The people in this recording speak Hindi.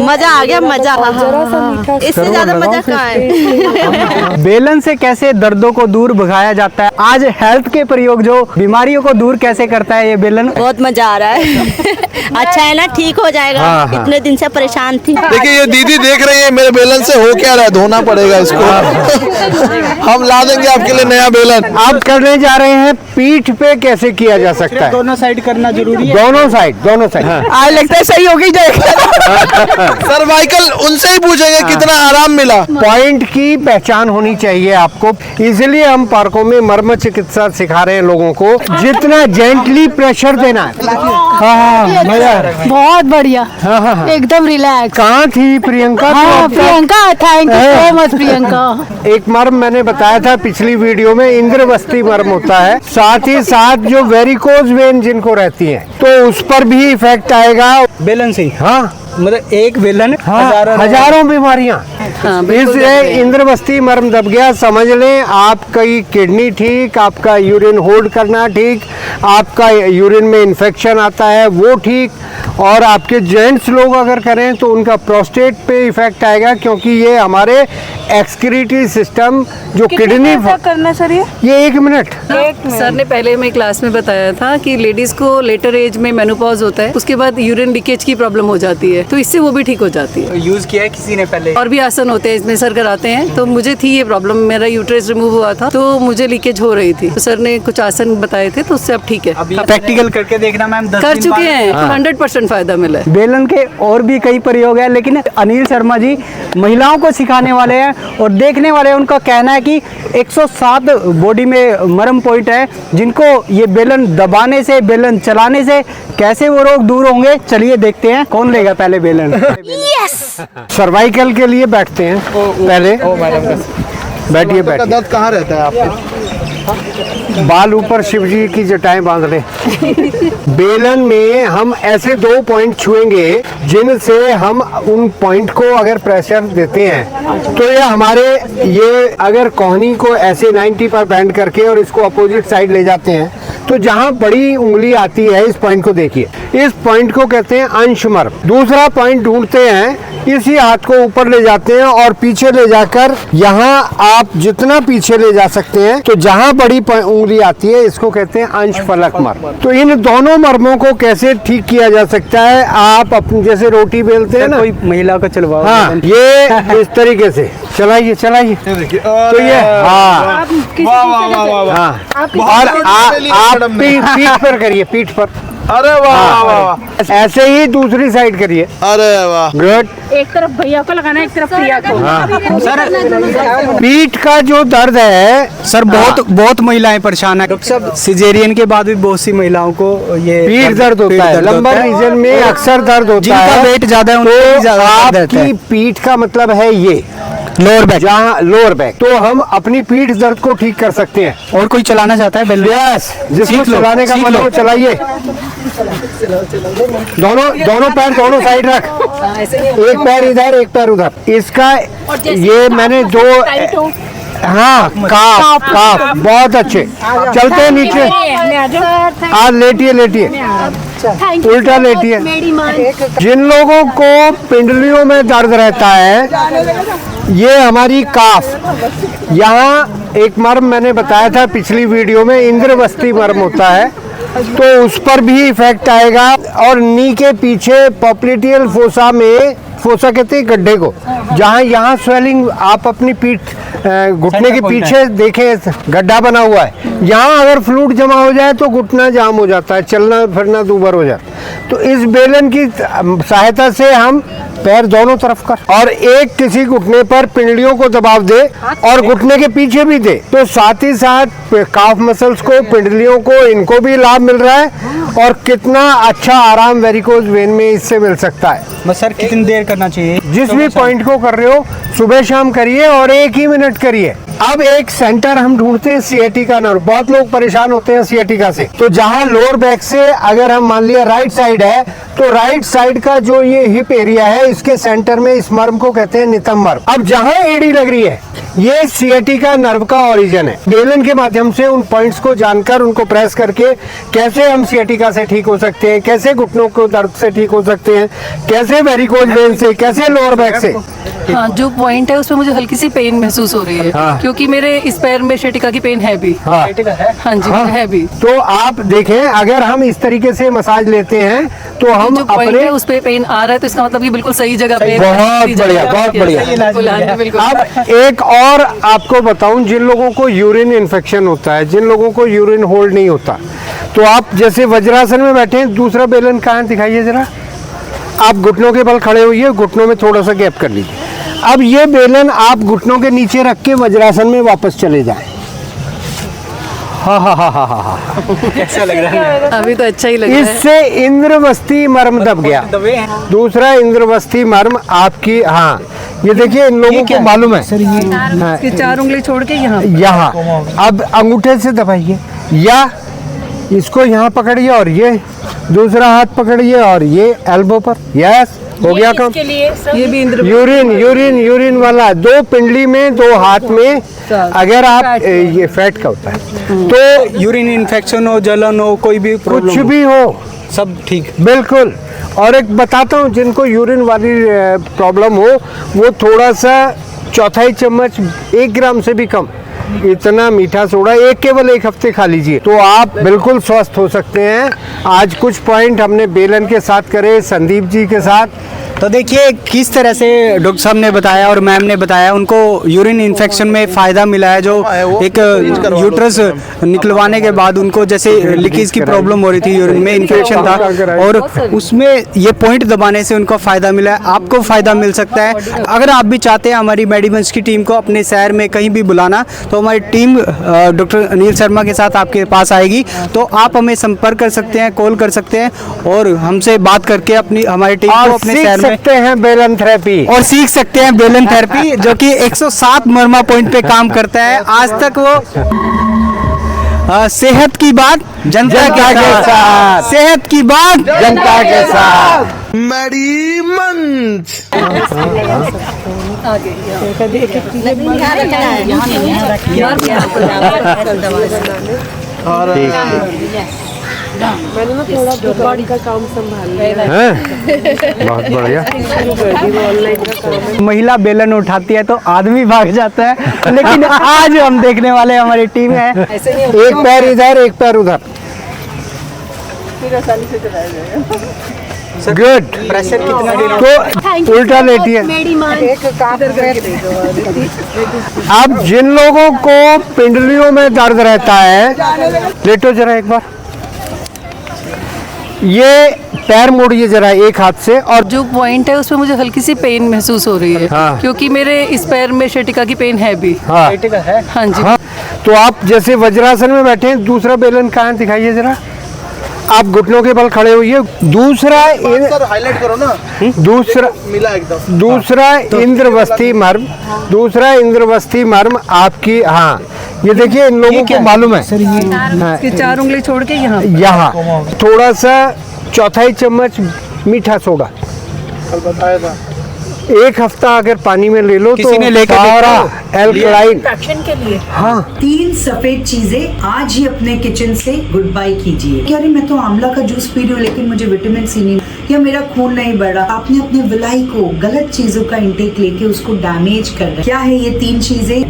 मजा आ गया, मजा। इससे ज्यादा मजा कहाँ है। बेलन से कैसे दर्दों को दूर भगाया जाता है, आज हेल्थ के प्रयोग जो बीमारियों को दूर कैसे करता है ये बेलन। बहुत मजा आ रहा है। अच्छा है ना, ठीक हो जाएगा। इतने दिन से परेशान थी। देखिए ये दीदी देख रही है मेरे बेलन से हो क्या रहा है, धोना पड़ेगा इसको। हम ला देंगे आपके लिए नया बेलन। आप करने जा रहे हैं पीठ पे कैसे किया जा सकता है। दोनों साइड करना जरूरी है। दोनों साइड। आज लगता है सही होगी सर्वाइकल उनसे ही पूछेंगे कितना आराम मिला। पॉइंट की पहचान होनी चाहिए आपको, इसलिए हम पार्कों में मर्म चिकित्सा सिखा रहे हैं लोगों को, जितना जेंटली प्रेशर देना है। हाँ, मजा आ रहा है। बहुत बढ़िया। हाँ। एकदम रिलैक्स। कहाँ थी Priyanka? Priyanka, thank you so much Priyanka. एक मर्म मैंने बताया था पिछली वीडियो में, इंद्रवस्ती मर्म होता है, साथ ही साथ जो वेरिकोज वेन जिनको रहती है तो उस पर भी इफेक्ट आएगा बेलन से। हाँ, मतलब एक बेलन हजारों बीमारियां। इसलिए इंद्रवस्ती मर्म दब गया, समझ लें आपकी किडनी ठीक, आपका यूरिन होल्ड करना ठीक, आपका यूरिन में इन्फेक्शन आता है वो ठीक, और आपके जेंट्स लोग अगर करें तो उनका प्रोस्टेट पे इफेक्ट आएगा, क्योंकि ये हमारे एक्सक्रीटरी सिस्टम जो किडनी करना सर ये 1 मिनट। सर ने पहले में क्लास में बताया था कि लेडीज को लेटर एज में मेनोपॉज होता है, उसके बाद यूरिन लीकेज की प्रॉब्लम हो जाती है, तो इससे वो भी ठीक हो जाती है। यूज किया है किसी ने पहले? और भी आसन होते हैं इसमें सर कराते हैं। तो मुझे थी ये प्रॉब्लम, मेरा यूट्रस रिमूव हुआ था तो मुझे लीकेज हो रही थी, तो सर ने कुछ आसन बताए थे, तो उससे अब ठीक है। प्रैक्टिकल करके देखना मैम, कर चुके हैं, 100% फायदा मिला है। बेलन के और भी कई प्रयोग है, लेकिन अनिल शर्मा जी महिलाओं को सिखाने वाले हैं और देखने वाले हैं। उनका कहना है कि 107 बॉडी में मर्म पॉइंट है, जिनको ये बेलन दबाने से, बेलन चलाने से कैसे वो रोग दूर होंगे। चलिए देखते हैं कौन लेगा पहले बेलन। सर्वाइकल के लिए बैठते हैं पहले। बैठिए। दर्द कहाँ रहता है आपको? बाल ऊपर शिव जी की जटाएं बांध ले। बेलन में हम ऐसे 2 पॉइंट छुएंगे जिनसे हम उन पॉइंट को अगर प्रेशर देते हैं तो ये हमारे, ये अगर कोहनी को ऐसे 90 पर बैंड करके और इसको अपोजिट साइड ले जाते हैं तो जहाँ बड़ी उंगली आती है, इस पॉइंट को देखिए, इस पॉइंट को कहते हैं अंशमर्म। दूसरा पॉइंट ढूंढते हैं, इसी हाथ को ऊपर ले जाते हैं और पीछे ले जाकर यहाँ आप जितना पीछे ले जा सकते हैं, तो जहाँ बड़ी उंगली आती है इसको कहते हैं अंश फलक मर्म। तो इन दोनों मर्मों को कैसे ठीक किया जा सकता है, आप अपनी जैसे रोटी बेलते हैं ना, कोई महिला को चलवाओ। हाँ, ये इस तरीके से चलाइए। तो ये हाँ, और आप पीठ पर करिए, पीठ पर। अरे वाह। ऐसे ही दूसरी साइड करिए। अरे वाह, गुड। एक तरफ भैया को लगाना, एक तरफ प्रिया को। सर पीठ का जो दर्द है सर, बहुत महिलाएं परेशान है। सब सिजेरियन के बाद भी बहुत सी महिलाओं को ये पीठ दर्द होता है, लंबर रीजन में अक्सर दर्द होता है। जिनका वेट ज्यादा है उनको ज्यादा दर्द रहता है। आपकी पीठ का मतलब है ये लोअर बैक, जहाँ लोअर बैक, तो हम अपनी पीठ दर्द को ठीक कर सकते हैं। और कोई चलाना चाहता है बेलन? यस, जिसको चलाने का मन हो चलाइए। दोनों पैर दोनों साइड रख, एक पैर इधर एक पैर उधर। इसका ये मैंने जो, हाँ, काफ बहुत अच्छे। चलते हैं नीचे, आज लेटिए, उल्टा लेटिए। जिन लोगों को पिंडलियों में दर्द रहता है, ये हमारी काफ, यहाँ एक मर्म मैंने बताया था पिछली वीडियो में, इंद्रवस्ती मर्म होता है, तो उस पर भी इफेक्ट आएगा। और नी के पीछे पॉप्लिटियल फोसा में, फोसा कहते हैं गड्ढे को, जहाँ यहाँ स्वेलिंग, आप अपनी पीठ घुटने के पीछे देखें गड्ढा बना हुआ है, यहाँ अगर फ्लूइड जमा हो जाए तो घुटना जाम हो जाता है, चलना फिरना दूभर हो जाता है। तो इस बेलन की सहायता से हम पैर दोनों तरफ कर, और एक किसी घुटने पर पिंडलियों को दबाव दे और घुटने के पीछे भी दे, तो साथ ही साथ काफ मसल्स को, पिंडलियों को, इनको भी लाभ मिल रहा है। और कितना अच्छा आराम वेरिकोज वेन में इससे मिल सकता है। बस सर कितनी देर करना चाहिए? जिस भी पॉइंट को कर रहे हो सुबह शाम करिए और 1 ही मिनट करिए। अब एक सेंटर हम ढूंढते हैं सियाटिका नर्व। बहुत लोग परेशान होते हैं सियाटिका से। तो जहां लोअर बैक से अगर हम मान लिया राइट साइड है, तो राइट साइड का जो ये हिप एरिया है, इसके सेंटर में इस मर्म को कहते हैं नितंब मर्म। अब जहां एडी लग रही है, ये सियाटिका नर्व का ओरिजिन है। बेलन के माध्यम से उन पॉइंट्स को जानकर उनको प्रेस करके कैसे हम सियाटिका से ठीक हो सकते हैं, कैसे घुटनों को दर्द से ठीक हो सकते हैं, कैसे वेरिकोज वेन से, कैसे लोअर बैक से। हाँ, जो पॉइंट है उसमें मुझे हल्की सी पेन महसूस हो रही है। हाँ। क्योंकि मेरे इस पैर में शेटिका की पेन है भी। हाँ, हाँ जी, हाँ। है भी। तो आप देखें, अगर हम इस तरीके से मसाज लेते हैं तो हम जो पॉइंट अपने है उस पे पेन आ रहा है, तो इसका मतलब कि बिल्कुल सही जगह पे बहुत बढ़िया, बहुत बढ़िया। बिल्कुल, हाँ, बिल्कुल। अब एक और आपको बताऊं, जिन लोगों को यूरिन इन्फेक्शन होता है, जिन लोगों को यूरिन होल्ड नहीं होता, तो आप जैसे वज्रासन में बैठे हैं, दूसरा बेलन कहाँ दिखाइए जरा। आप घुटनों के बल खड़े होइए, घुटनों में थोड़ा सा गैप कर लीजिए। अब ये बेलन आप घुटनों के नीचे रख के वज्रासन में वापस चले जाएं। कैसा लग रहा है? अभी तो अच्छा ही लग रहा है। इससे इंद्रवस्ती मर्म दब गया। दूसरा इंद्रवस्ती मर्म आपकी, हाँ ये देखिए, इन लोगों को मालूम है। हाँ, ये 4 उंगली छोड़ के यहाँ यहाँ अब अंगूठे से दबाइए, या इसको यहाँ पकड़िए और ये दूसरा हाथ पकड़िए और ये एल्बो पर। यस, हो गया काम। ये भी इंद्र यूरिन वाला 2 पिंडली में 2 हाथ में, अगर आप ये फैट का होता है तो यूरिन इन्फेक्शन हो, जलन हो, कोई भी प्रॉब्लम कुछ भी हो, सब ठीक। बिल्कुल। और एक बताता हूँ, जिनको यूरिन वाली प्रॉब्लम हो, वो थोड़ा सा 1/4 चम्मच 1 ग्राम से भी कम इतना मीठा सोडा केवल 1 हफ्ते खा लीजिए, तो आप बिल्कुल स्वस्थ हो सकते हैं। आज कुछ पॉइंट हमने बेलन के साथ करे, संदीप जी के साथ। तो देखिए किस तरह से डॉक्टर साहब ने बताया और मैम ने बताया, उनको यूरिन इन्फेक्शन में फ़ायदा मिला है। जो एक यूट्रस निकलवाने के बाद उनको जैसे लीकेज की प्रॉब्लम हो रही थी, यूरिन में इन्फेक्शन था, और उसमें ये पॉइंट दबाने से उनको फ़ायदा मिला है। आपको फ़ायदा मिल सकता है। अगर आप भी चाहते हैं हमारी मेडिमंस की टीम को अपने शहर में कहीं भी बुलाना, तो हमारी टीम डॉक्टर अनिल शर्मा के साथ आपके पास आएगी। तो आप हमें संपर्क कर सकते हैं, कॉल कर सकते हैं, और हमसे बात करके अपनी हमारी टीम को अपने शहर सकते हैं बेलन थेरेपी, और सीख सकते हैं बेलन थेरेपी, जो कि 107 मर्मा पॉइंट पे काम करता है। आज तक वो सेहत की बात जनता के साथ, सेहत की बात जनता के साथ। मैडी मंच। बहुत बढ़िया। महिला बेलन उठाती है तो आदमी भाग जाता है, लेकिन आज हम देखने वाले हमारी टीम है, एक पैर इधर, एक पैर उधर। गुड। प्रेशर कितना तो उल्टा लेटिए। अब जिन लोगों को पिंडलियों में दर्द रहता है, लेटो जरा एक बार, ये पैर मोड़िए जरा एक हाथ से, और जो पॉइंट है उसमें मुझे हल्की सी पेन महसूस हो रही है। हाँ। क्योंकि मेरे इस पैर में शेटिका की पेन है भी। हाँ, हाँ जी। हाँ, तो आप जैसे वज्रासन में बैठे हैं, दूसरा बेलन कहाँ दिखाइए जरा। आप घुटनों के बल खड़े होइए। दूसरा हाईलाइट करो ना। दूसरा मिला एकदम। दूसरा इंद्रवस्ती मर्म, दूसरा इंद्रवस्ती मर्म आपकी, हाँ ये देखिए, इन लोगों को मालूम है। हाँ, ये 4 उंगली छोड़ के यहाँ यहाँ थोड़ा सा 1/4 चम्मच मीठा सोडा कल बताया था। 1 हफ्ता अगर पानी में ले लो तो किसी ने लेके सारा देखा? एल्कलाइन। के लिए। हाँ, 3 सफेद चीजें आज ही अपने किचन से गुड बाय कीजिए। क्या रे, मैं तो आंवला का जूस पी रही हूँ लेकिन मुझे विटामिन सी नहीं, या मेरा खून नहीं बढ़ा। आपने अपने विलाई को गलत चीजों का इंटेक लेके उसको डैमेज कर रहा है। क्या है ये 3 चीजें?